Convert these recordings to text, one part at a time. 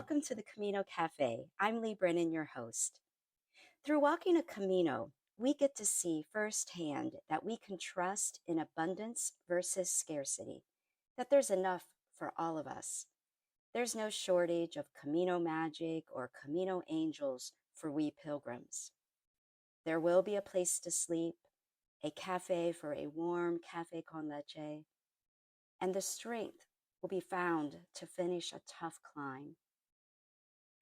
welcome to the Camino Cafe. I'm Leigh Brennan, your host. Through walking a Camino, we get to see firsthand that we can trust in abundance versus scarcity, that there's enough for all of us. There's no shortage of Camino Magic or Camino Angles for we pilgrims. There will be a place to sleep, a cafe for a warm cafe con leche, and the strength will be found to finish a tough climb.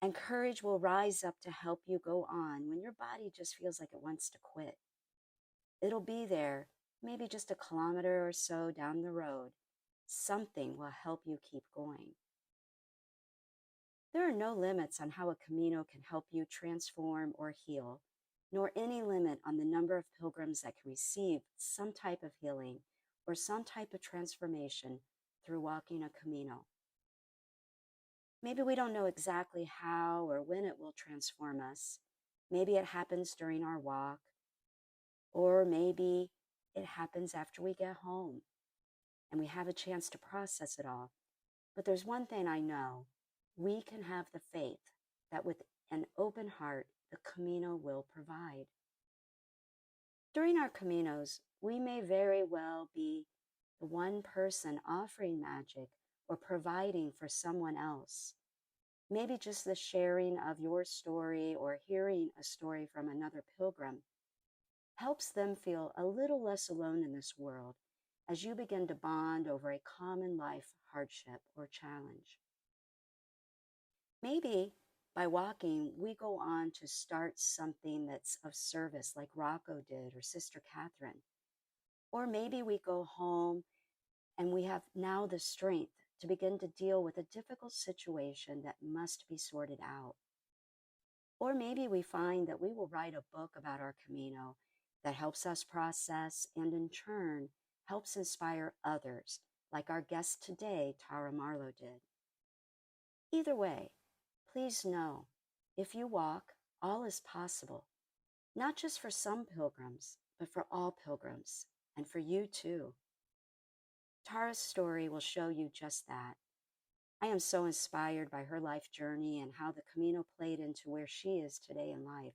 And courage will rise up to help you go on when your body just feels like it wants to quit. It'll be there, maybe just a kilometer or so down the road. Something will help you keep going. There are no limits on how a Camino can help you transform or heal, nor any limit on the number of pilgrims that can receive some type of healing or some type of transformation through walking a Camino. Maybe we don't know exactly how or when it will transform us. Maybe it happens during our walk, or maybe it happens after we get home and we have a chance to process it all. But there's one thing I know. We can have the faith that with an open heart, the Camino will provide. During our Caminos, we may very well be the one person offering magic or providing for someone else. Maybe just the sharing of your story or hearing a story from another pilgrim helps them feel a little less alone in this world as you begin to bond over a common life hardship or challenge. Maybe by walking, we go on to start something that's of service like Rocco did or Sister Catherine. Or maybe we go home and we have now the strength to begin to deal with a difficult situation that must be sorted out. Or maybe we find that we will write a book about our Camino that helps us process and in turn helps inspire others, like our guest today, Tara Marlow, did. Either way, please know, if you walk, all is possible, not just for some pilgrims, but for all pilgrims, and for you too. Tara's story will show you just that. I am so inspired by her life journey and how the Camino played into where she is today in life.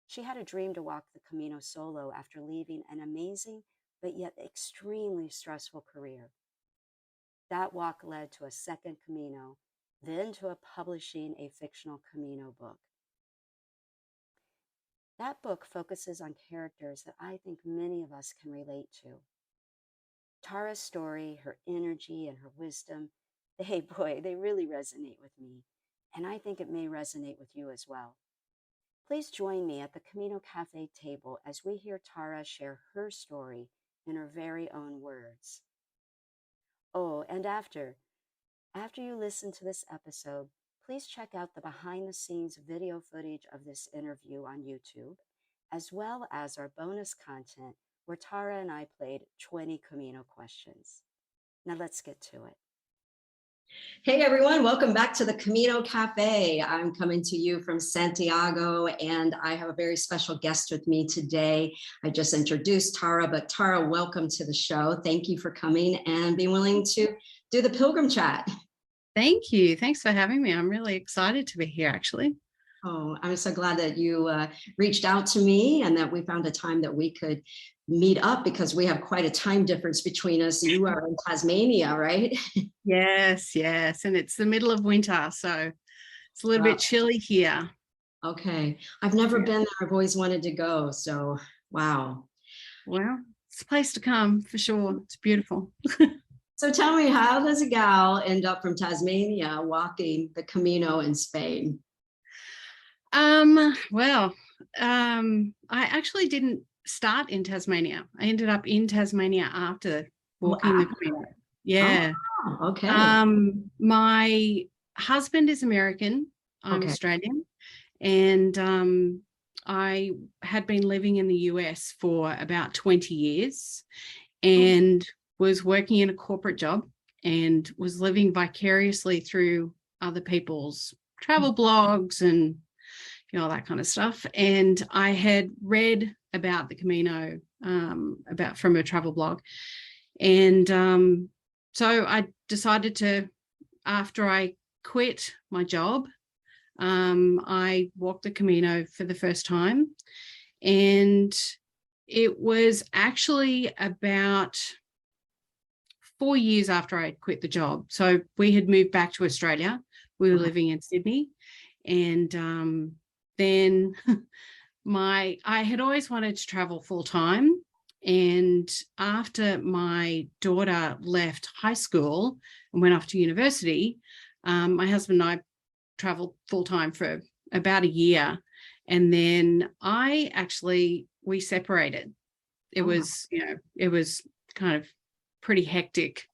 She had a dream to walk the Camino solo after leaving an amazing but yet extremely stressful career. That walk led to a second Camino, then to publishing a fictional Camino book. That book focuses on characters that I think many of us can relate to. Tara's story, her energy, and her wisdom, they really resonate with me, and I think it may resonate with you as well. Please join me at the Camino Cafe table as we hear Tara share her story in her very own words. Oh, and after you listen to this episode, please check out the behind-the-scenes video footage of this interview on YouTube, as well as our bonus content where Tara and I played 20 Camino questions. Now let's get to it. Hey everyone, welcome back to the Camino Cafe. I'm coming to you from Santiago and I have a very special guest with me today. I just introduced Tara, but Tara, welcome to the show. Thank you for coming and being willing to do the Pilgrim Chat. Thank you. Thanks for having me. I'm really excited to be here, actually. Oh, I'm so glad that you reached out to me and that we found a time that we could meet up because we have quite a time difference between us. You are in Tasmania, right? Yes. And it's the middle of winter, so it's a little bit chilly here. Okay. I've never been there. I've always wanted to go. So, wow. Well, it's a place to come for sure. It's beautiful. So tell me, how does a gal end up from Tasmania walking the Camino in Spain? I actually didn't start in Tasmania. I ended up in Tasmania after walking the Camino. Yeah. Oh, okay. My husband is American. I'm Australian. And I had been living in the US for about 20 years and was working in a corporate job and was living vicariously through other people's travel blogs and that kind of stuff. And I had read about the Camino from a travel blog. And so I decided to, after I quit my job, I walked the Camino for the first time, and it was actually about 4 years after I had quit the job. So we had moved back to Australia. We were living in Sydney, and then I had always wanted to travel full time. And after my daughter left high school and went off to university, my husband and I traveled full time for about a year. And then we separated. It was kind of pretty hectic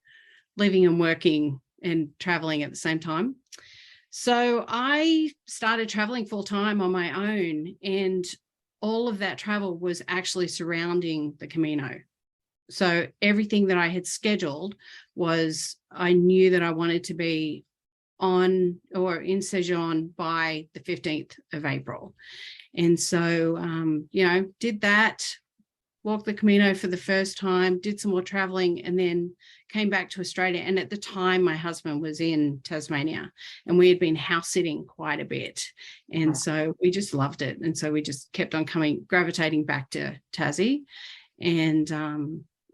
living and working and traveling at the same time. So I started traveling full time on my own, and all of that travel was actually surrounding the Camino. So everything that I had scheduled was, I knew that I wanted to be on or in Sejon by the 15th of April. And so, did that, walked the Camino for the first time, did some more traveling, and then came back to Australia. And at the time, my husband was in Tasmania, and we had been house sitting quite a bit. And so we just loved it. And so we just kept on gravitating back to Tassie. And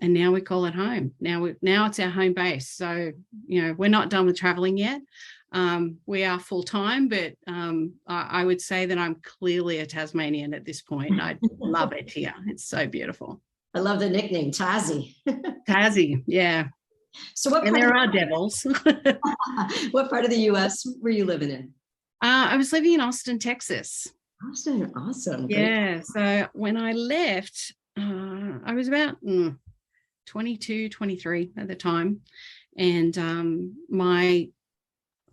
now we call it home. Now it's our home base. So, we're not done with traveling yet. We are full time, but I would say that I'm clearly a Tasmanian at this point. I love it here. It's so beautiful. I love the nickname, Tassie. Tassie, yeah. So there are devils. What part of the U.S. were you living in? I was living in Austin, Texas. Austin, awesome. Yeah. Great. So when I left, I was about 22, 23 at the time. And my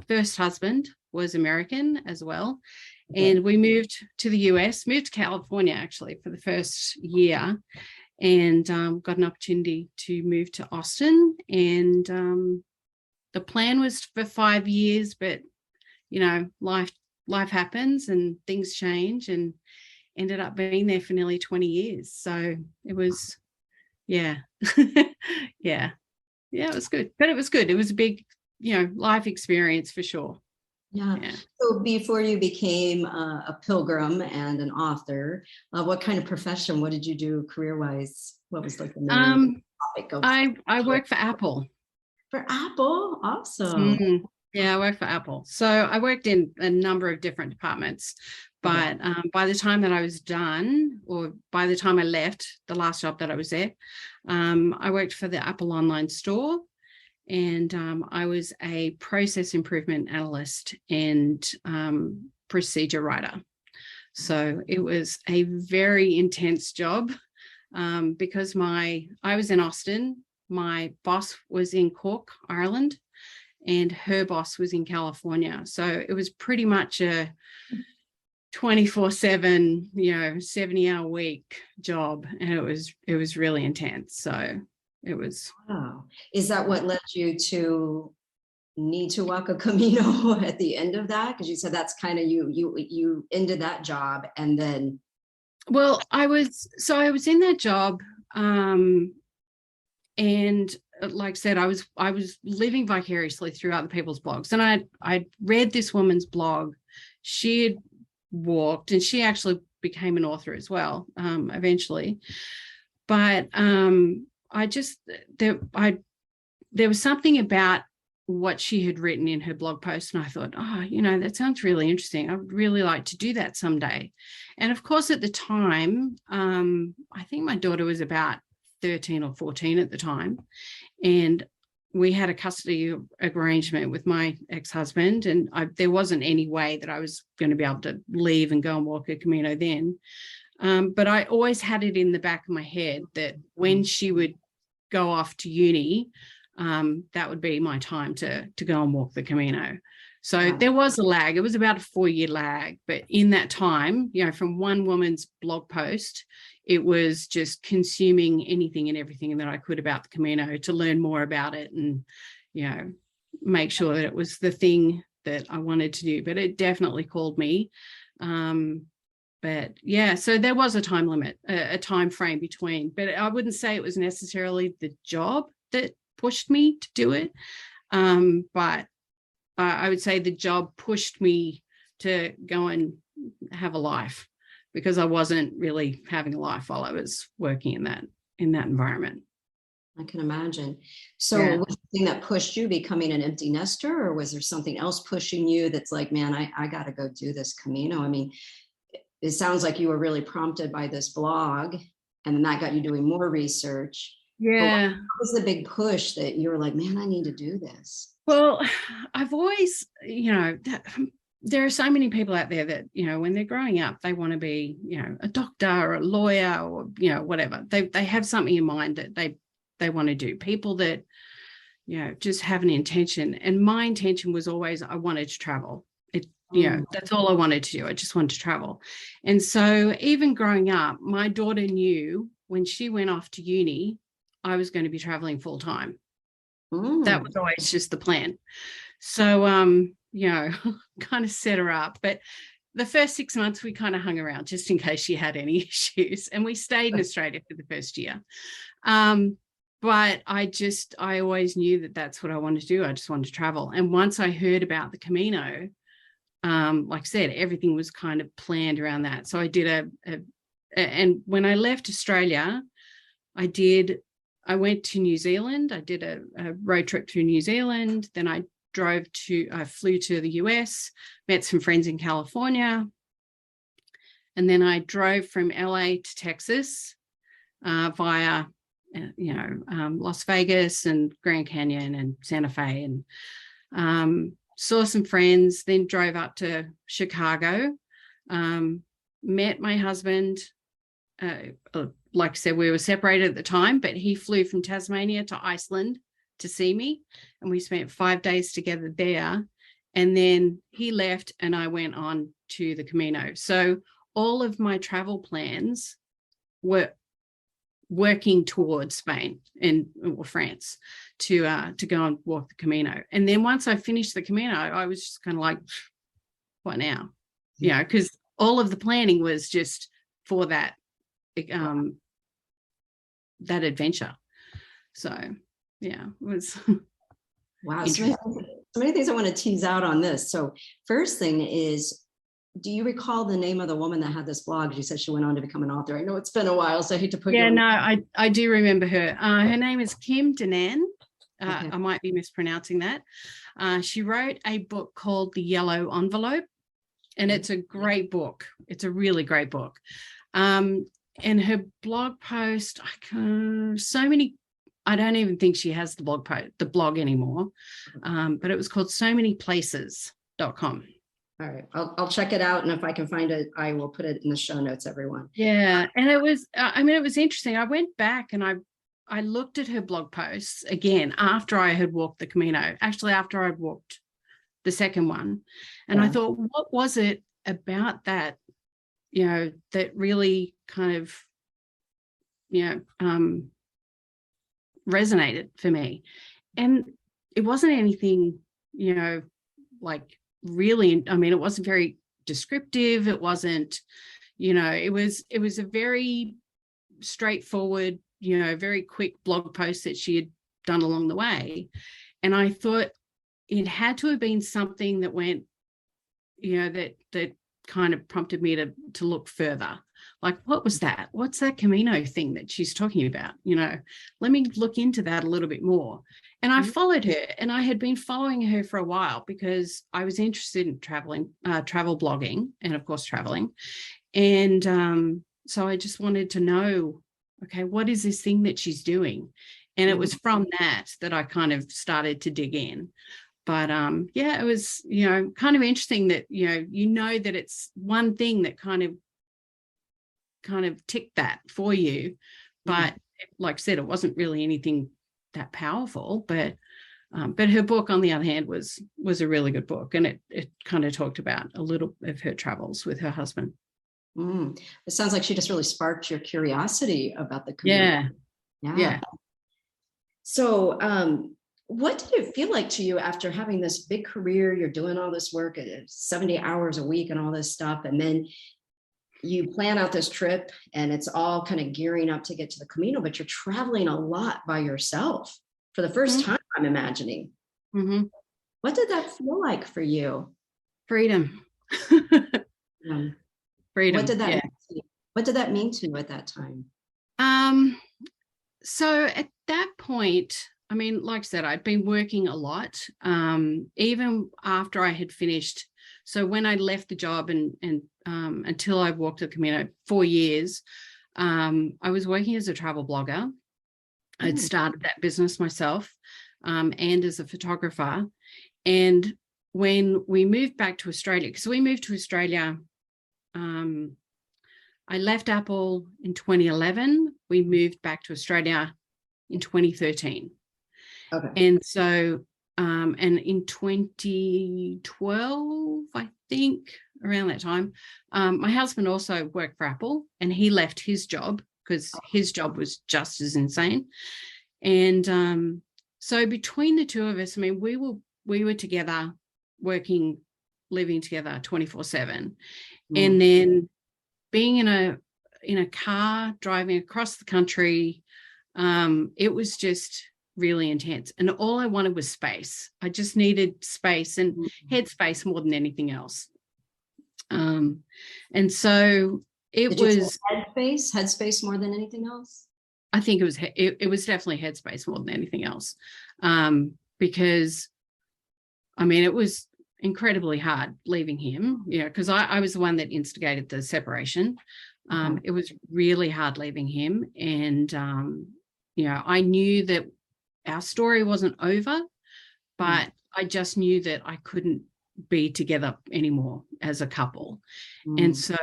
first husband was American as well. Okay. And we moved to the US, moved to California actually for the first year, and got an opportunity to move to Austin. And the plan was for 5 years, but life happens and things change, and ended up being there for nearly 20 years. So it was, yeah, yeah, it was good. But it was good. It was a big, life experience for sure. Yeah. So before you became a pilgrim and an author, what kind of profession, what did you do career-wise? What was like the main topic of? I worked for Apple. For Apple? Awesome. Yeah, I worked for Apple. So I worked in a number of different departments. But by the time that I was done, or by the time I left the last job that I was there, I worked for the Apple online store. And I was a process improvement analyst and procedure writer. So it was a very intense job because I was in Austin. My boss was in Cork, Ireland, and her boss was in California. So it was pretty much a 24/7, 70-hour week job. And it was really intense. So it was. Wow. Is that what led you to need to walk a Camino at the end of that? Because you said that's kind of you ended that job, and then. Well, I was in that job, and like I said, I was living vicariously through other people's blogs, and I read this woman's blog. She had walked, and she actually became an author as well, eventually. But there was something about what she had written in her blog post, and I thought, that sounds really interesting. I would really like to do that someday. And of course, at the time, I think my daughter was about 13 or 14 at the time, and we had a custody arrangement with my ex-husband, and there wasn't any way that I was going to be able to leave and go and walk a Camino then. But I always had it in the back of my head that when she would go off to uni, that would be my time to go and walk the Camino. So there was a lag. It was about a 4-year lag. But in that time, from one woman's blog post, it was just consuming anything and everything that I could about the Camino to learn more about it and, make sure that it was the thing that I wanted to do. But it definitely called me. But yeah, so there was a time limit, a time frame between, but I wouldn't say it was necessarily the job that pushed me to do it. But I would say the job pushed me to go and have a life, because I wasn't really having a life while I was working in that environment. I can imagine. So Yeah. was the thing that pushed you becoming an empty nester, or was there something else pushing you that's like, man, I got to go do this Camino? I mean, it sounds like you were really prompted by this blog, and then that got you doing more research. Yeah. But what was the big push that you were like, man, I need to do this? Well, I've always, there are so many people out there that, when they're growing up, they want to be, a doctor or a lawyer or, whatever. They have something in mind that they want to do. People that, just have an intention. And my intention was always, I wanted to travel. That's all I wanted to do. I just wanted to travel. And so even growing up, my daughter knew when she went off to uni, I was going to be traveling full time. That was always just the plan. So, kind of set her up. But the first 6 months, we kind of hung around just in case she had any issues. And we stayed in Australia for the first year. But I always knew that that's what I wanted to do. I just wanted to travel. And once I heard about the Camino, like I said, everything was kind of planned around that. So I did and when I left Australia, I went to New Zealand. I did a road trip through New Zealand. Then I flew to the US, met some friends in California. And then I drove from LA to Texas via, Las Vegas and Grand Canyon and Santa Fe, and saw some friends, then drove up to Chicago, met my husband. Like I said, we were separated at the time, but he flew from Tasmania to Iceland to see me, and we spent 5 days together there. And then he left and I went on to the Camino. So all of my travel plans were working towards Spain or France to go and walk the Camino. And then once I finished the Camino, I was just kind of like, what now? Because all of the planning was just for that adventure. So yeah, it was wow. So many things I want to tease out on this. So first thing is, do you recall the name of the woman that had this blog? You said she went on to become an author. I know it's been a while, so I hate to put you on. No, I do remember her. Her name is Kim Danan. Okay. I might be mispronouncing that. She wrote a book called The Yellow Envelope, and it's a great book. It's a really great book. And her blog post, I don't even think she has the blog anymore. But it was called SoManyPlaces.com. All right, I'll check it out, and if I can find it, I will put it in the show notes, everyone. Yeah, and it was, it was interesting. I went back and I looked at her blog posts again after I had walked the Camino, actually after I'd walked the second one. And I thought, what was it about that, that really kind of, resonated for me? And it wasn't anything, like really, it wasn't very descriptive. It wasn't, it was a very straightforward, very quick blog post that she had done along the way. And I thought it had to have been something that went, that kind of prompted me to look further. Like, what was that? What's that Camino thing that she's talking about? Let me look into that a little bit more. And I followed her, and I had been following her for a while because I was interested in travel blogging, and of course traveling. And so I just wanted to know, okay, what is this thing that she's doing? And it was from that I kind of started to dig in. But it was, kind of interesting that, that it's one thing that kind of ticked that for you. But like I said, it wasn't really anything that powerful. But her book, on the other hand, was a really good book. And it kind of talked about a little of her travels with her husband. It sounds like she just really sparked your curiosity about the community. Yeah. So what did it feel like to you after having this big career? You're doing all this work at 70 hours a week and all this stuff, and then you plan out this trip and it's all kind of gearing up to get to the Camino, but you're traveling a lot by yourself for the first time, I'm imagining. What did that feel like for you? Freedom. Um, Freedom. what did that Yeah. mean to you? What did that mean to you at that time? So at that point, I mean, like I said, I'd been working a lot, even after I had finished. So when I left the job and until I walked the Camino, 4 years, I was working as a travel blogger. I'd started that business myself, and as a photographer. And when we moved back to Australia, because we moved to Australia, I left Apple in 2011. We moved back to Australia in 2013. Okay. And so, and in 2012, I think, around that time, my husband also worked for Apple, and he left his job because his job was just as insane. And so between the two of us, I mean, we were together, working, living together 24/7. And then being in a car driving across the country, it was just really intense. And all I wanted was space. I just needed space and headspace more than anything else. And so it was headspace more than anything else. I think it was definitely headspace more than anything else, because I mean, it was incredibly hard leaving him, because I was the one that instigated the separation. It was really hard leaving him. And, I knew that our story wasn't over, but I just knew that I couldn't be together anymore as a couple. And so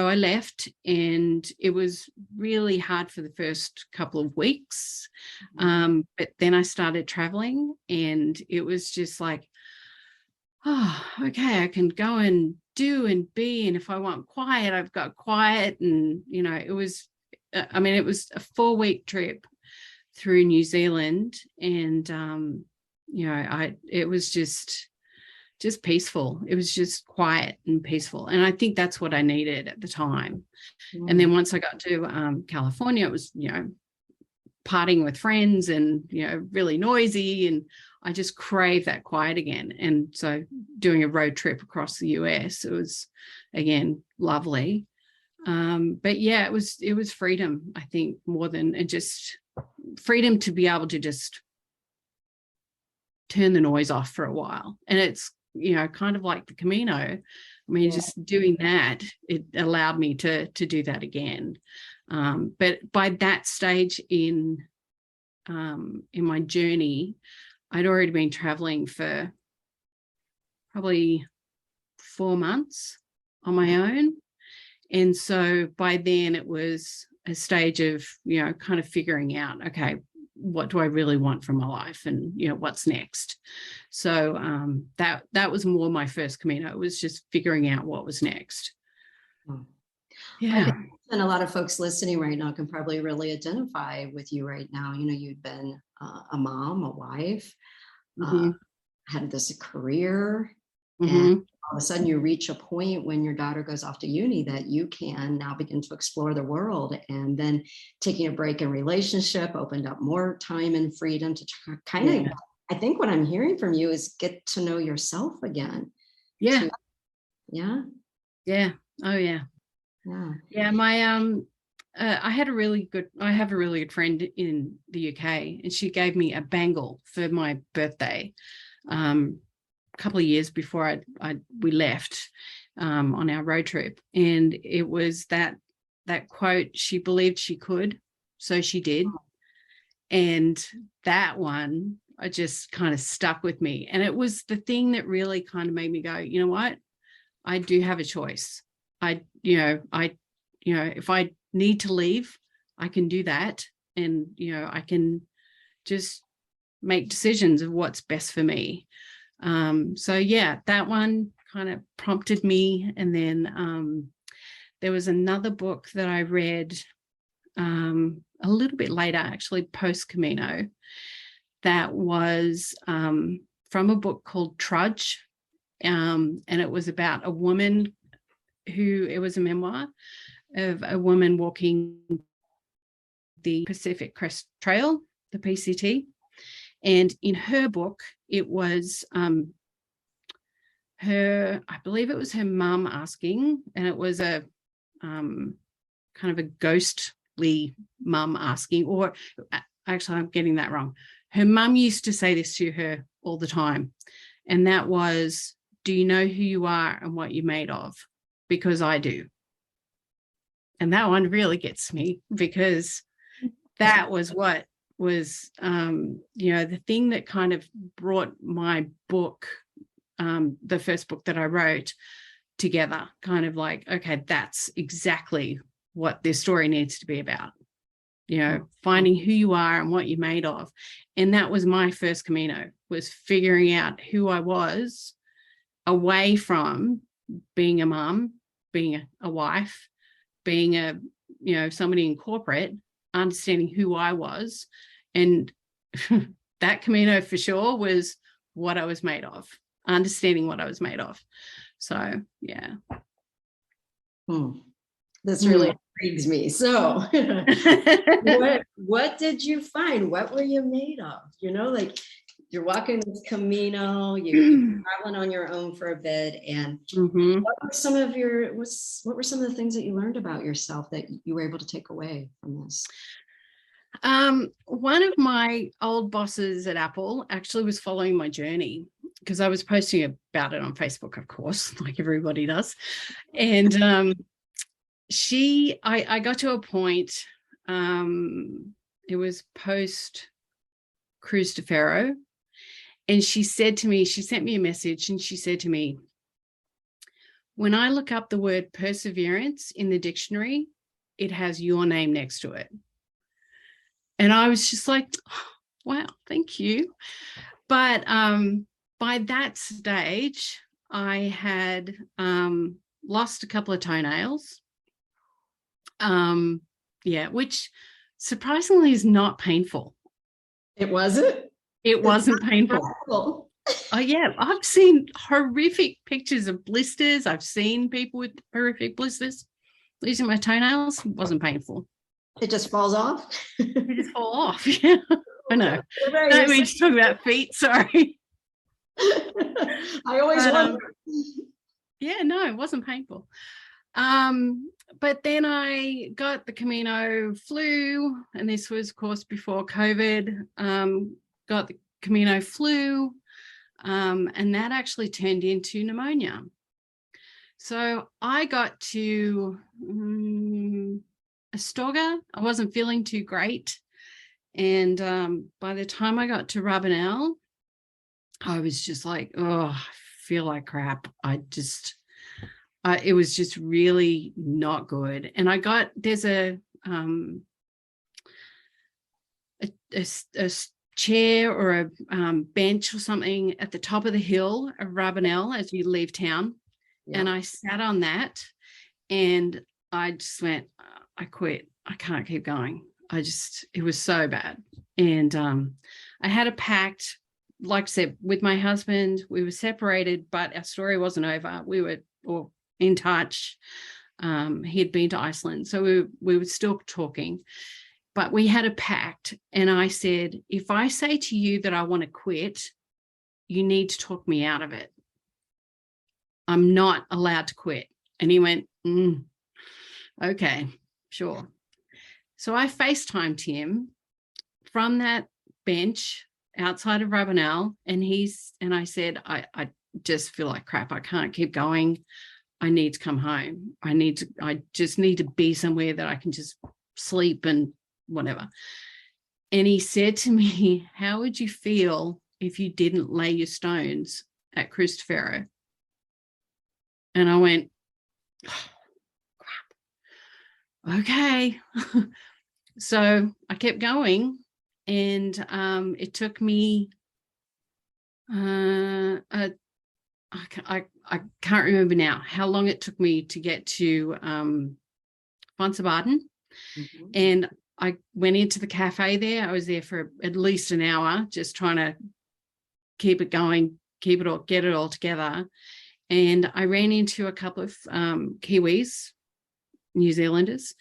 I left, and it was really hard for the first couple of weeks. But then I started traveling, and it was just like, oh, okay, I can go and do and be. And if I want quiet, I've got quiet. And, it was a 4-week trip through New Zealand. And, it was just peaceful. It was just quiet and peaceful. And I think that's what I needed at the time. And then once I got to California, it was, partying with friends and, really noisy. And I just craved that quiet again. And so doing a road trip across the US, it was, again, lovely. But yeah, it was freedom, I think, more than just freedom to be able to just turn the noise off for a while. And it's, kind of like the Camino. I mean, just doing that, it allowed me to do that again. But by that stage in my journey, I'd already been traveling for probably 4 months on my own. And so by then it was a stage of, kind of figuring out, okay, what do I really want from my life, and what's next. So that was more my first Camino. It was just figuring out what was next. I think, and a lot of folks listening right now can probably really identify with you right now. You'd been a mom, a wife, had this career, and all of a sudden you reach a point when your daughter goes off to uni that you can now begin to explore the world. And then taking a break in relationship opened up more time and freedom to kind of, I think what I'm hearing from you is get to know yourself again. Yeah. Yeah. Oh yeah. Yeah. My I have a really good friend in the UK, and she gave me a bangle for my birthday a couple of years before we left on our road trip. And it was that quote, she believed she could, so she did. And that one, I just kind of stuck with me. And it was the thing that really kind of made me go, you know what? I do have a choice. If I need to leave, I can do that. And, I can just make decisions of what's best for me. So yeah, that one kind of prompted me. And then there was another book that I read a little bit later, actually post Camino, that was from a book called Trudge. And it was about a woman it was a memoir of a woman walking the Pacific Crest Trail, the PCT. And in her book, it was I believe it was her mum asking, and it was a kind of a ghostly mum asking, or actually, I'm getting that wrong. Her mum used to say this to her all the time, and that was, do you know who you are and what you're made of? Because I do. And that one really gets me, because that was what was, the thing that kind of brought my book, the first book that I wrote, together, kind of like, okay, that's exactly what this story needs to be about, finding who you are and what you're made of. And that was my first Camino, was figuring out who I was away from being a mum, being a wife, being somebody in corporate, understanding who I was. And that Camino for sure was what I was made of, understanding what I was made of. So, yeah. This really intrigues me. So what did you find? What were you made of? Like, you're walking this Camino, you're traveling on your own for a bit. And what were some of the things that you learned about yourself that you were able to take away from this? One of my old bosses at Apple actually was following my journey, because I was posting about it on Facebook, of course, like everybody does. And I got to a point, it was post Cruise to Faro, and she sent me a message, and she said to me, when I look up the word perseverance in the dictionary, it has your name next to it. And I was just like, oh, wow, thank you. But by that stage, I had lost a couple of toenails. Which surprisingly is not painful. It wasn't? It wasn't painful. Oh, yeah. I've seen horrific pictures of blisters. I've seen people with horrific blisters. Losing my toenails wasn't painful. It just falls off? They just fall off. Yeah, I know. I don't mean to talk about feet. Sorry. I always wonder. Yeah, no, it wasn't painful. But then I got the Camino flu, and this was, of course, before COVID. Got the Camino flu, and that actually turned into pneumonia. So I got to Astorga. I wasn't feeling too great. And by the time I got to Rabanel, I was just like, oh, I feel like crap. It was just really not good. And there's a chair or a bench or something at the top of the hill of Rabanel as you leave town. Yeah. And I sat on that, and I just went, I quit. I can't keep going. It was so bad. And I had a pact, like I said, with my husband. We were separated, but our story wasn't over. We were in touch. He had been to Iceland, so we were still talking, but we had a pact. And I said, if I say to you that I want to quit, you need to talk me out of it. I'm not allowed to quit. And he went, okay, sure. So I FaceTimed him from that bench outside of Rabanel, and I said, I just feel like crap. I can't keep going. I need to come home. I just need to be somewhere that I can just sleep and whatever. And he said to me, how would you feel if you didn't lay your stones at Cruise to Faro? And I went, oh, crap. Okay. So I kept going, and it took me, I can't remember now how long it took me to get to Fonsabaden. And I went into the cafe there. I was there for at least an hour, just trying to keep it going, get it all together. And I ran into a couple of Kiwis, New Zealanders,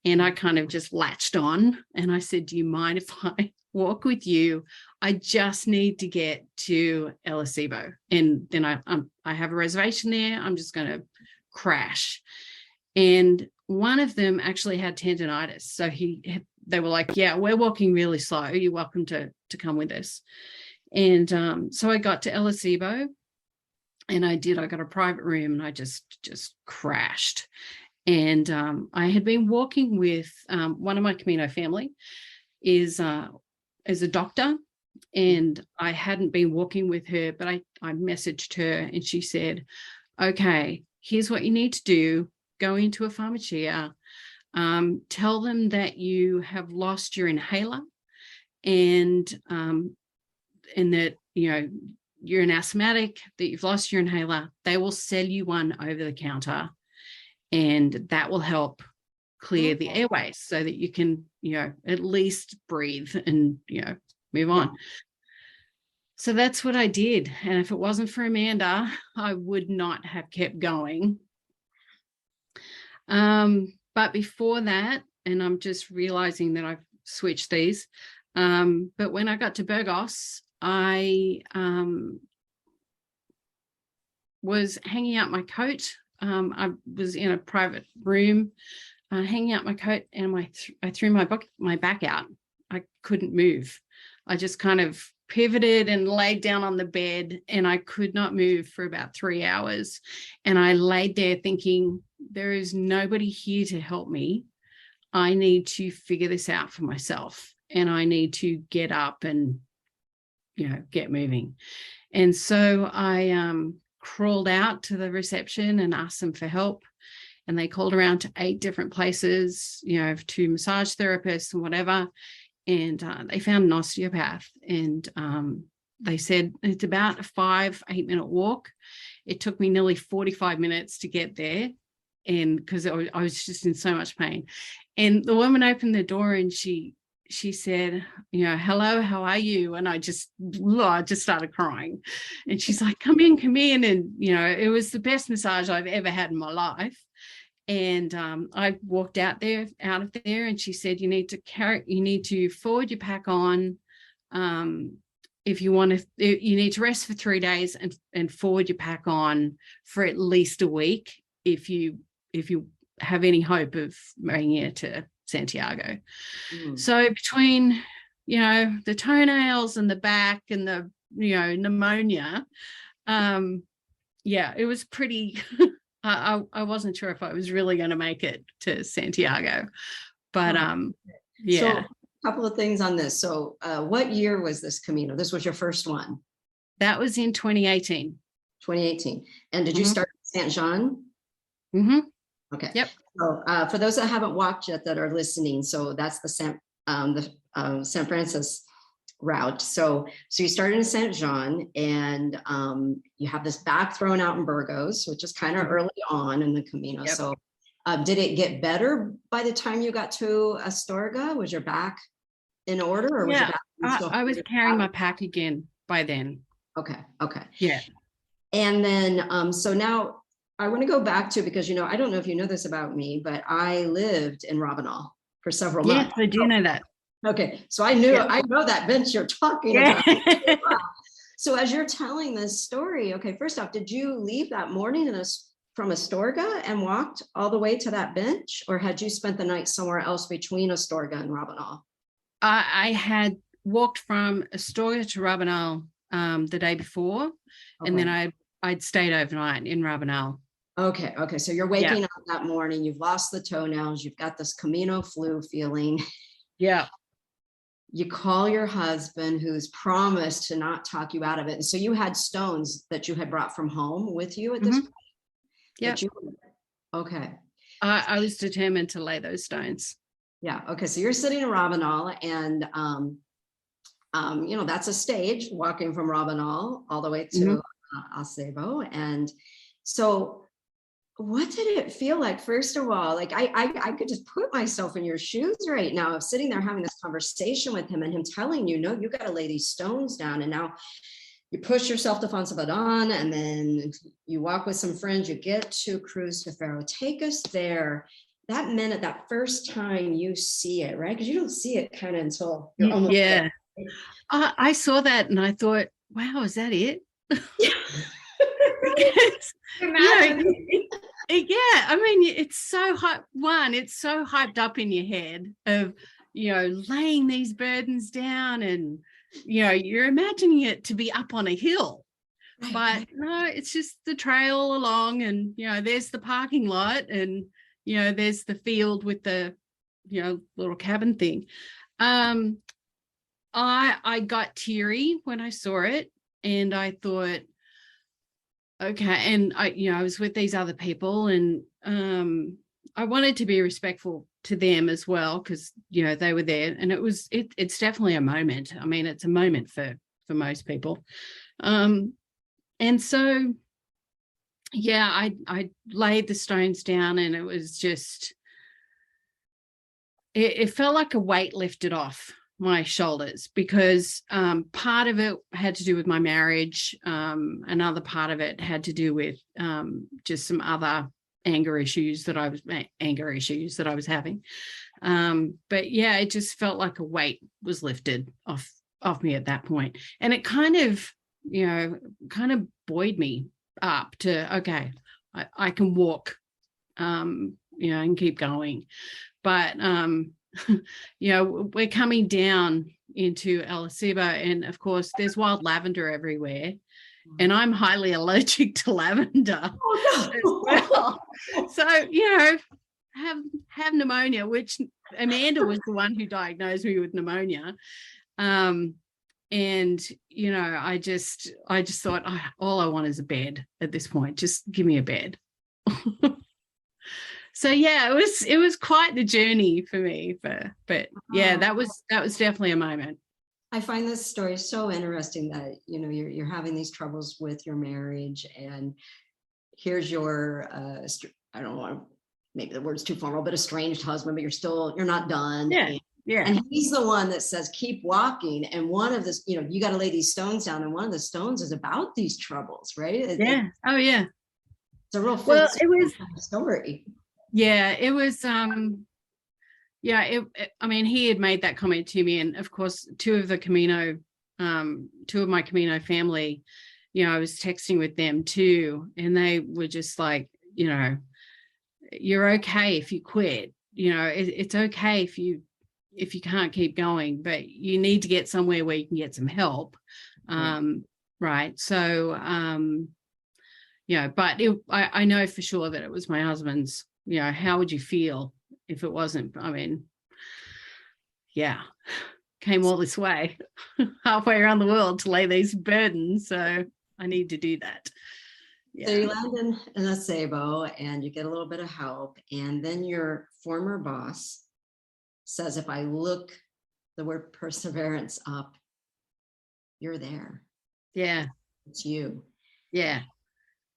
and I kind of just latched on, and I said, do you mind if I walk with you. I just need to get to El Acebo, and then I have a reservation there. I'm just going to crash. And one of them actually had tendonitis, so they were like, yeah, we're walking really slow, you're welcome to come with us. And so I got to El Acebo, and I got a private room, and I just crashed. And I had been walking with one of my Camino family is a doctor, and I hadn't been walking with her, but I messaged her, and she said, okay, here's what you need to do. Go into a pharmacia, tell them that you have lost your inhaler, and that, you know, you're an asthmatic, that you've lost your inhaler. They will sell you one over the counter, and that will help clear the airways so that you can, you know, at least breathe and, you know, move on. Yeah. So that's what I did. And if it wasn't for Amanda, I would not have kept going. But before that, and I'm just realizing that I've switched these, but when I got to Burgos, I was hanging out my coat. I was in a private room, hanging out my coat, and I threw my back out. I couldn't move. I just kind of pivoted and laid down on the bed, and I could not move for about 3 hours. And I laid there thinking, there is nobody here to help me. I need to figure this out for myself, and I need to get up and, you know, get moving. And so I crawled out to the reception and asked them for help. And they called around to 8 different places, you know, to massage therapists and whatever. And they found an osteopath, and they said it's about a 5-8 minute walk. It took me nearly 45 minutes to get there, and because I was just in so much pain. And the woman opened the door, and she said, you know, hello, how are you? And I just started crying. And she's like, come in. And, you know, it was the best massage I've ever had in my life. And I walked out of there, and she said, you need to forward your pack on. If you want to, you need to rest for 3 days and forward your pack on for at least a week if you have any hope of making it to Santiago. So between, you know, the toenails and the back and the, you know, pneumonia, yeah, it was pretty I wasn't sure if I was really going to make it to Santiago, but yeah. So a couple of things on this. So what year was this Camino? This was your first one? That was in 2018. 2018. And did you start in Saint Jean? Mm-hmm. Okay. Yep. So for those that haven't walked yet that are listening, so that's the San Francisco route. So you started in Saint Jean, and you have this back thrown out in Burgos, which is kind of early on in the Camino. Yep. So did it get better by the time you got to Astorga? Was your back in order, or was your back I was carrying my pack again by then. Okay. Yeah. And then so now I want to go back to, because, you know, I don't know if you know this about me, but I lived in Rabanal for several months. Yes, I do know that. Okay, so I know that bench you're talking about. So as you're telling this story, okay, first off, did you leave that morning from Astorga and walked all the way to that bench, or had you spent the night somewhere else between Astorga and Rabanal? I had walked from Astorga to Rabanal the day before, and then I'd stayed overnight in Rabanal. Okay, so you're waking up that morning, you've lost the toenails, you've got this Camino flu feeling. Yeah. You call your husband, who's promised to not talk you out of it. And so you had stones that you had brought from home with you at this point? Yeah. Okay. I was determined to lay those stones. Yeah. Okay. So you're sitting in Rabanal, and, you know, that's a stage, walking from Rabanal all the way to Acebo. And so what did it feel like? First of all, like I could just put myself in your shoes right now of sitting there having this conversation with him, and him telling you, no, you got to lay these stones down. And now you push yourself to Fonsabadan, and then you walk with some friends, you get to Cruz de Ferro. Take us there. That minute, that first time you see it, right? Because you don't see it kind of until you're almost there. I saw that and I thought, wow, is that it? Because, yeah, I mean, it's so it's so hyped up in your head of, laying these burdens down, and, you're imagining it to be up on a hill. But no, it's just the trail along, and, there's the parking lot, and, there's the field with the, little cabin thing. I got teary when I saw it, and I thought, okay. And I was with these other people, and I wanted to be respectful to them as well, because, they were there, and it's definitely a moment. I mean, it's a moment for most people. And so, yeah, I laid the stones down, and it was just, it felt like a weight lifted off my shoulders, because part of it had to do with my marriage. Another part of it had to do with just some other anger issues that I was having. But yeah, it just felt like a weight was lifted off me at that point. And it kind of buoyed me up to, okay, I can walk, and keep going. But we're coming down into El Acebo, and of course there's wild lavender everywhere, and I'm highly allergic to lavender as well. So, have pneumonia, which Amanda was the one who diagnosed me with pneumonia. And, I just thought, all I want is a bed at this point. Just give me a bed. So yeah, it was quite the journey for me, but yeah, that was definitely a moment. I find this story so interesting that, you're having these troubles with your marriage, and here's your, I don't know, maybe the word's too formal, but estranged husband, but you're not done. Yeah. Yeah. And he's the one that says, keep walking. And one of this, you got to lay these stones down. And one of the stones is about these troubles, right? Yeah. Oh yeah. It's a real it was story. Yeah, it was, I mean, he had made that comment to me, and of course, two of my Camino family, I was texting with them too, and they were just like, you're okay if you quit, it's okay if you can't keep going, but you need to get somewhere where you can get some help. Right. So, but I know for sure that it was my husband's. How would you feel if it wasn't? I mean, yeah, came all this way, halfway around the world to lay these burdens. So I need to do that. Yeah. So you land in Acebo, and you get a little bit of help. And then your former boss says, if I look the word perseverance up, you're there. Yeah. It's you. Yeah.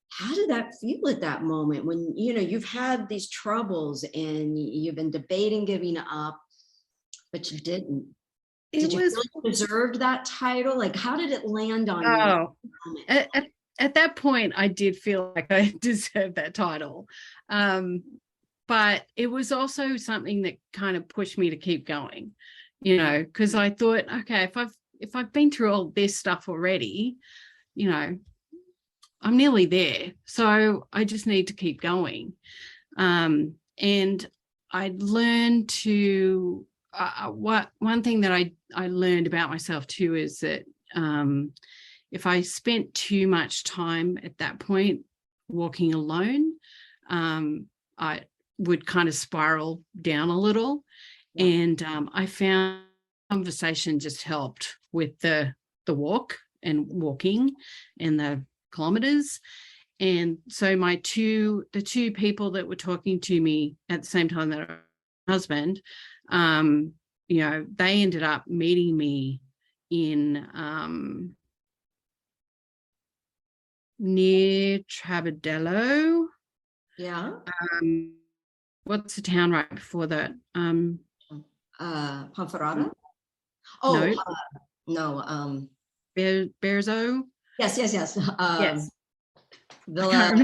How did that feel at that moment when, you've had these troubles and you've been debating giving up, but you didn't? Did you feel like you deserved that title? Like, how did it land on you? At that point, I did feel like I deserved that title. But it was also something that kind of pushed me to keep going, because I thought, okay, if I've been through all this stuff already, I'm nearly there. So I just need to keep going. And I learned to, one thing that I learned about myself too is that if I spent too much time at that point walking alone, I would kind of spiral down a little. Yeah. And I found conversation just helped with the walk and walking and the kilometers. And so the two people that were talking to me at the same time that my husband, they ended up meeting me in near Trabadello. Yeah. What's the town right before that? Ponferrada? Oh, no. Berzo? Yes. Yes. Villa.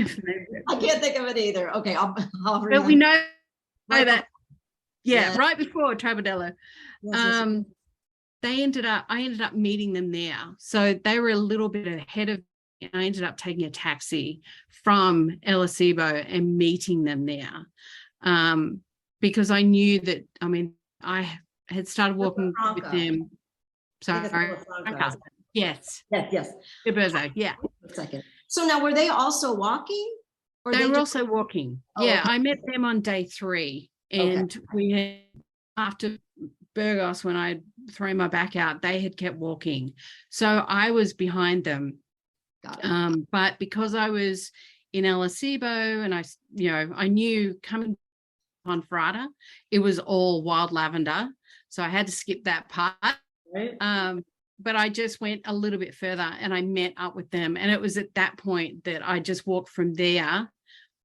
I can't think of it either. Okay, I'll remember. But we know that. Yeah, right before Trabadello. I ended up meeting them there. So they were a little bit ahead of me. I ended up taking a taxi from El Acebo and meeting them there. Because I knew that, I mean, I had started walking with them. Sorry. Yes. Yes. Yeah. A second. So now, were they also walking? Or they were also walking. Oh, yeah, okay. I met them on day 3, and we had, after Burgos, when I'd thrown my back out, they had kept walking. So I was behind them. Got it. But because I was in El Acebo and I knew coming on Ferrata, it was all wild lavender. So I had to skip that part. Right. But I just went a little bit further and I met up with them. And it was at that point that I just walked from there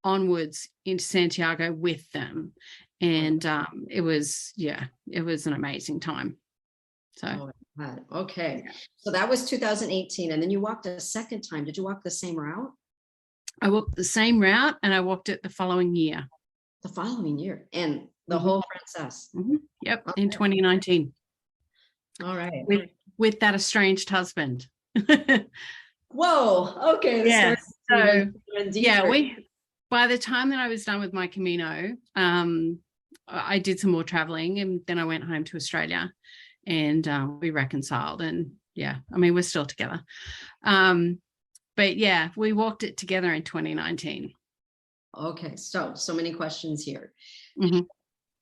onwards into Santiago with them. And it was an amazing time. So, okay. So that was 2018. And then you walked a second time. Did you walk the same route? I walked the same route and I walked it the following year. The following year. And the whole Princess. Yep. Okay. In 2019. All right. With that estranged husband. Whoa. Okay. Yeah. So by the time that I was done with my Camino, I did some more traveling, and then I went home to Australia, and we reconciled. And yeah, I mean, we're still together. But yeah, we walked it together in 2019. Okay. So many questions here.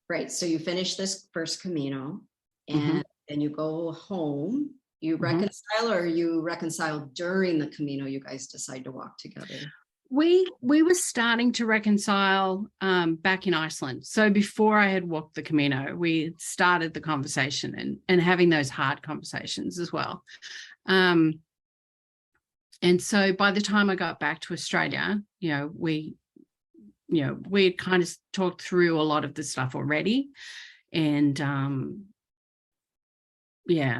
Right. So you finish this first Camino, and then you go home. You reconcile, or you reconcile during the Camino? You guys decide to walk together. We were starting to reconcile back in Iceland. So before I had walked the Camino, we started the conversation and having those hard conversations as well. And so by the time I got back to Australia, we had kind of talked through a lot of the stuff already. And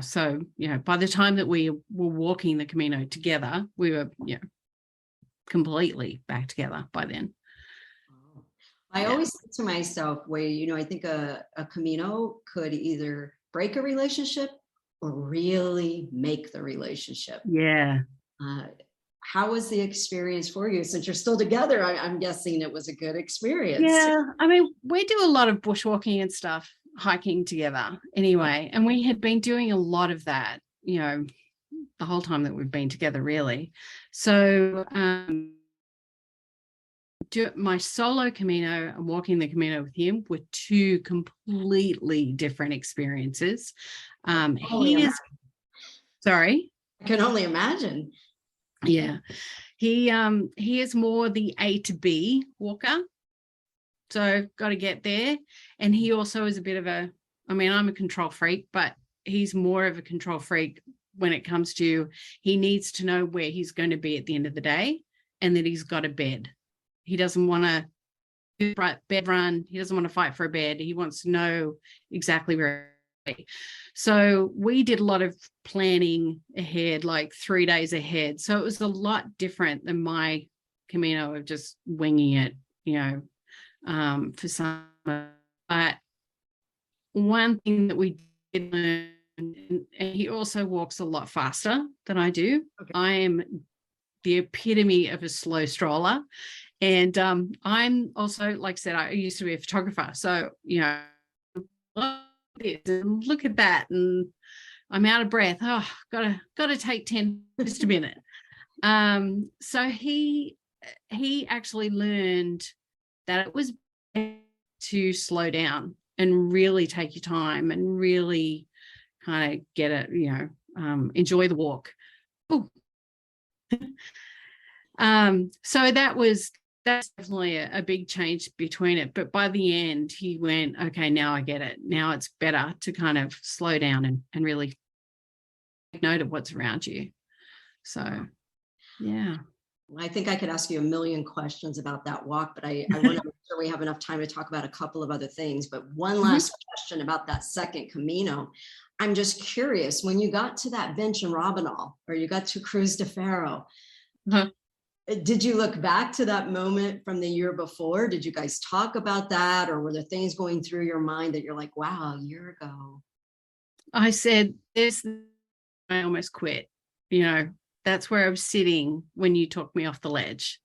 so, by the time that we were walking the Camino together, we were, completely back together by then. I always think to myself, I think a Camino could either break a relationship or really make the relationship. Yeah. How was the experience for you? Since you're still together, I'm guessing it was a good experience. Yeah. I mean, we do a lot of bushwalking and stuff, hiking together anyway. And we had been doing a lot of that, the whole time that we've been together, really. So my solo Camino and walking the Camino with him were two completely different experiences. Sorry? I can only imagine. Yeah. He is more the A to B walker. So got to get there. And he also is a bit of I'm a control freak, but he's more of a control freak when it comes to, he needs to know where he's going to be at the end of the day and that he's got a bed. He doesn't want to do bed run. He doesn't want to fight for a bed. He wants to know exactly where. So we did a lot of planning ahead, like 3 days ahead. So it was a lot different than my Camino of just winging it, for some. But one thing that we did learn, and he also walks a lot faster than I do. Okay. I am the epitome of a slow stroller. And I'm also, like I said, I used to be a photographer. So, look at that. And I'm out of breath. Oh, gotta take 10, just a minute. So he actually learned that it was better to slow down and really take your time and really kind of get it, enjoy the walk. So that's definitely a big change between it. But by the end, he went, okay, now I get it. Now it's better to kind of slow down and really take note of what's around you. So, yeah. I think I could ask you a million questions about that walk, but I want to make sure we have enough time to talk about a couple of other things. But one last question about that second Camino. I'm just curious, when you got to that bench in Robinal, or you got to Cruz de Ferro, did you look back to that moment from the year before? Did you guys talk about that? Or were there things going through your mind that you're like, wow, a year ago? I said, I almost quit. That's where I was sitting when you took me off the ledge.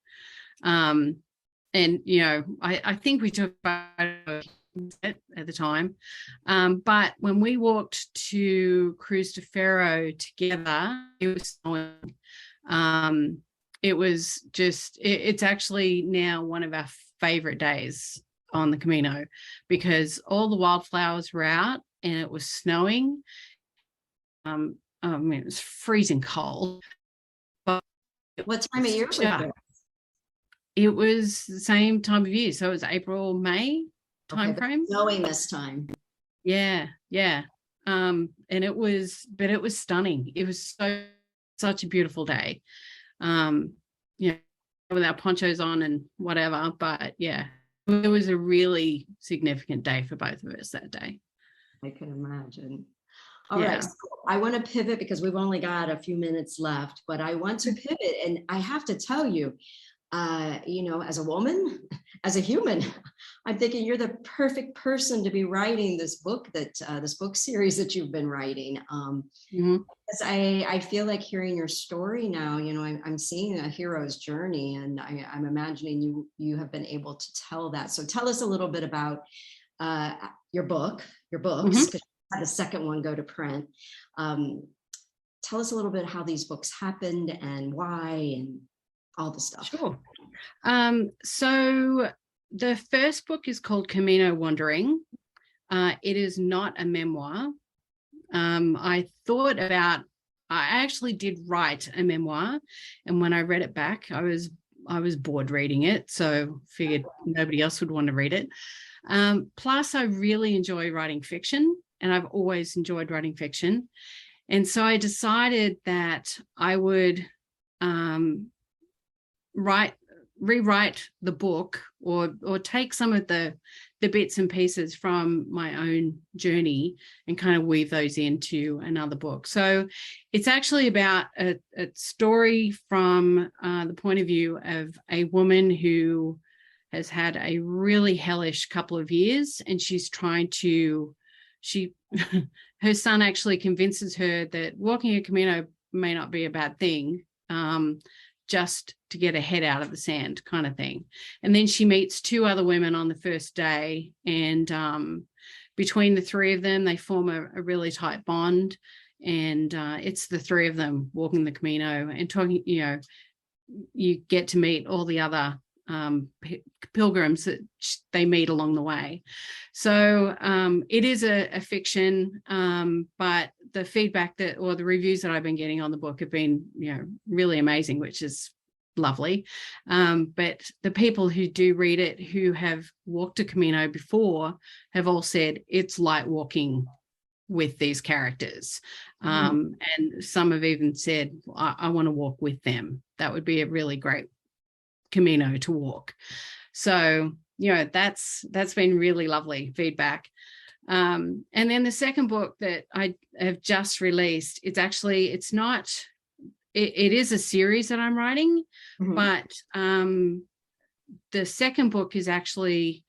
And, I think we took about it at the time. But when we walked to Cruz de Ferro together, it was snowing. It was just, it's actually now one of our favorite days on the Camino, because all the wildflowers were out and it was snowing. It was freezing cold. But what time of year was it? It was the same time of year. So it was April, May time frame. Snowing this time. Yeah. And it was stunning. It was such a beautiful day. With our ponchos on and whatever. But yeah, it was a really significant day for both of us that day. I can imagine. All right. So I want to pivot because we've only got a few minutes left, but I want to pivot. And I have to tell you, as a woman, as a human, I'm thinking you're the perfect person to be writing this book this book series that you've been writing. Because I feel like hearing your story now, I'm seeing a hero's journey, and I'm imagining you have been able to tell that. So tell us a little bit about your books, because you had the second one go to print. Tell us a little bit how these books happened and why and all the stuff. Sure. So the first book is called Camino Wandering. It is not a memoir. I actually did write a memoir, and when I read it back, I was bored reading it, so figured nobody else would want to read it. Plus, I really enjoy writing fiction, and I've always enjoyed writing fiction. And so I decided that I would rewrite the book or take some of the bits and pieces from my own journey and kind of weave those into another book. So it's actually about a story from the point of view of a woman who has had a really hellish couple of years, and she's trying to, her son actually convinces her that walking a Camino may not be a bad thing, just to get her head out of the sand kind of thing. And then she meets two other women on the first day, and between the three of them, they form a really tight bond. And it's the three of them walking the Camino and talking, you get to meet all the other pilgrims that they meet along the way. So it is a fiction, but the feedback or the reviews that I've been getting on the book have been, really amazing, which is lovely. But the people who do read it, who have walked a Camino before, have all said it's like walking with these characters. And some have even said, I want to walk with them. That would be a really great Camino to walk. So that's been really lovely feedback. And then the second book that I have just released, it is a series that I'm writing, but the second book is actually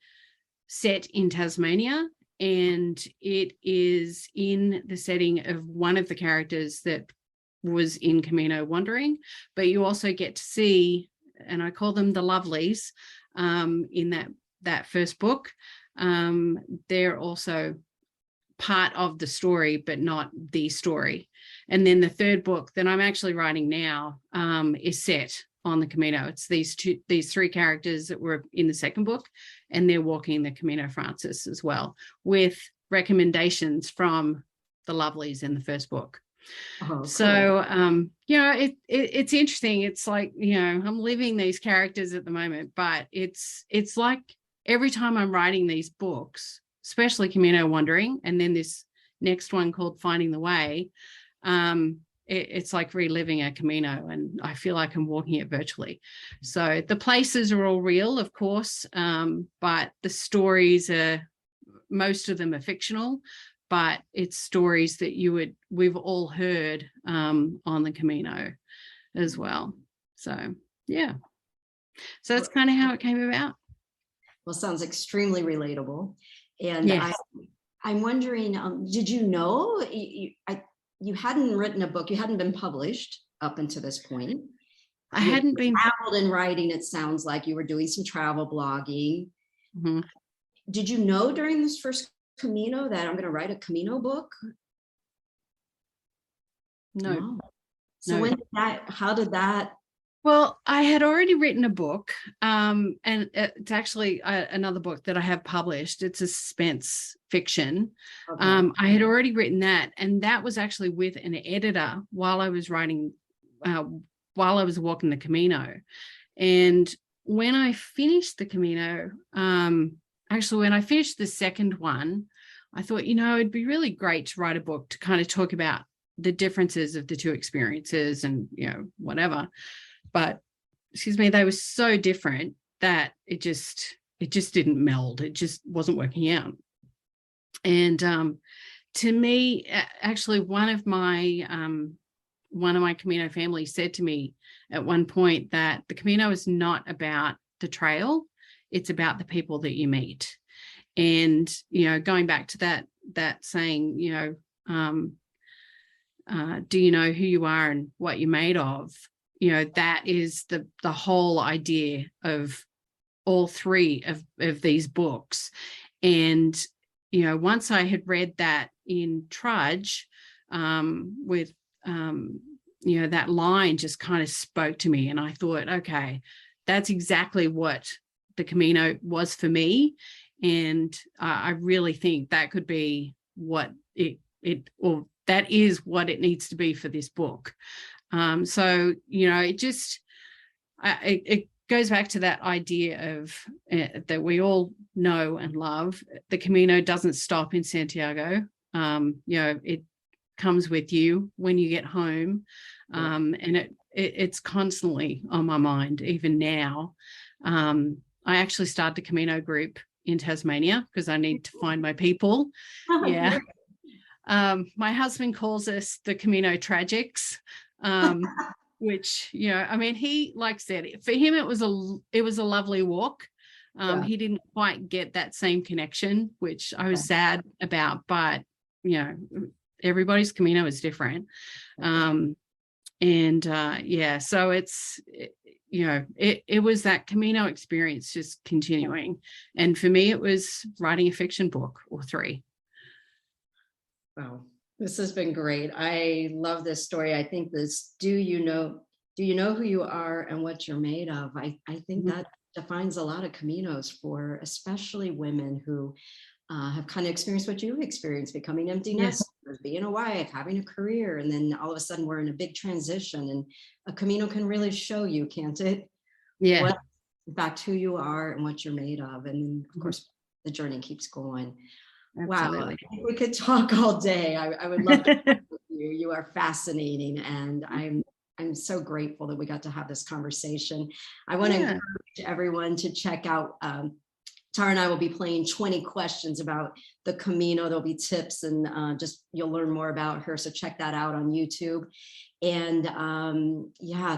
set in Tasmania, and it is in the setting of one of the characters that was in Camino Wandering, but you also get to see, and I call them the lovelies, in that first book. They're also part of the story, but not the story. And then the third book that I'm actually writing now is set on the Camino. It's these three characters that were in the second book, and they're walking the Camino Frances as well, with recommendations from the lovelies in the first book. Oh, cool. So it's interesting. It's like, I'm living these characters at the moment, but it's like every time I'm writing these books, especially Camino Wandering, and then this next one called Finding the Way, it's like reliving a Camino, and I feel like I'm walking it virtually. So the places are all real, of course, but the stories most of them are fictional, but it's stories that we've all heard on the Camino as well. So yeah, so that's kind of how it came about. Well, sounds extremely relatable. And yes. I'm wondering, did you know you hadn't written a book, you hadn't been published up until this point? I hadn't been traveled in writing. It sounds like you were doing some travel blogging. Mm-hmm. Did you know during this first Camino that I'm going to write a Camino book? No. So when did that, how did that? Well, I had already written a book, and it's actually another book that I have published. It's a suspense fiction. Okay. I had already written that, and that was actually with an editor while I was writing, while I was walking the Camino. And when I finished the Camino, actually when I finished the second one, I thought, it'd be really great to write a book to kind of talk about the differences of the two experiences and, whatever. But they were so different that it just didn't meld. It just wasn't working out. And to me, actually, one of my Camino family said to me at one point that the Camino is not about the trail, it's about the people that you meet. And going back to that saying, do you know who you are and what you're made of? That is the whole idea of all three of these books. And, once I had read that in Trudge, with, that line just kind of spoke to me. And I thought, okay, that's exactly what the Camino was for me. And I really think that could be what or that is what it needs to be for this book. So, it goes back to that idea of that we all know and love. The Camino doesn't stop in Santiago. It comes with you when you get home. And it's constantly on my mind, even now. I actually started a Camino group in Tasmania because I need to find my people. Yeah. My husband calls us the Camino Tragics, which, he, like I said, for him, it was a lovely walk. He didn't quite get that same connection, which I was sad about, but, everybody's Camino is different. So it's, it was that Camino experience just continuing. And for me, it was writing a fiction book or three. Wow, this has been great. I love this story. I think this, do you know who you are and what you're made of? I think that defines a lot of Caminos for especially women who have kind of experienced what you've experienced, becoming empty nesters, being a wife, having a career, and then all of a sudden we're in a big transition. And a Camino can really show you, can't it? Yeah. What, in fact, who you are and what you're made of. And then, of course, the journey keeps going. Absolutely. Wow, we could talk all day. I would love to talk with you. You are fascinating, and I'm so grateful that we got to have this conversation. I want to encourage everyone to check out. Tara and I will be playing 20 questions about the Camino. There'll be tips and you'll learn more about her. So check that out on YouTube. And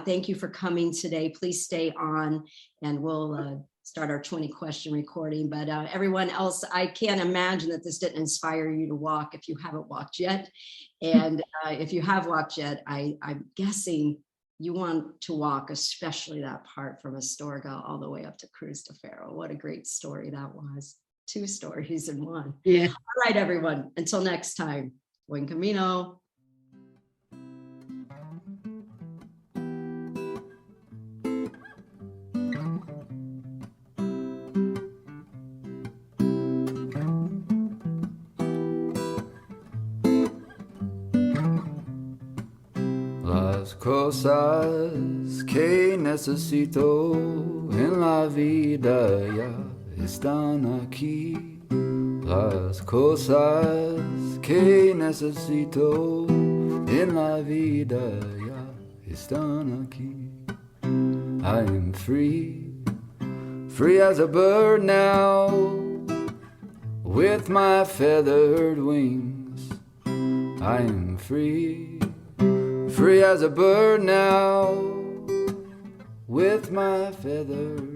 thank you for coming today. Please stay on and we'll start our 20 question recording. But everyone else, I can't imagine that this didn't inspire you to walk if you haven't walked yet. And if you have walked yet, I'm guessing you want to walk, especially that part from Astorga all the way up to Cruz de Ferro. What a great story that was. 2 stories in one. Yeah. All right, everyone. Until next time, buen camino. Las cosas que necesito en la vida ya están aquí. Las cosas que necesito en la vida ya están aquí. I am free, free as a bird now, with my feathered wings. I am free, free as a bird now, with my feathers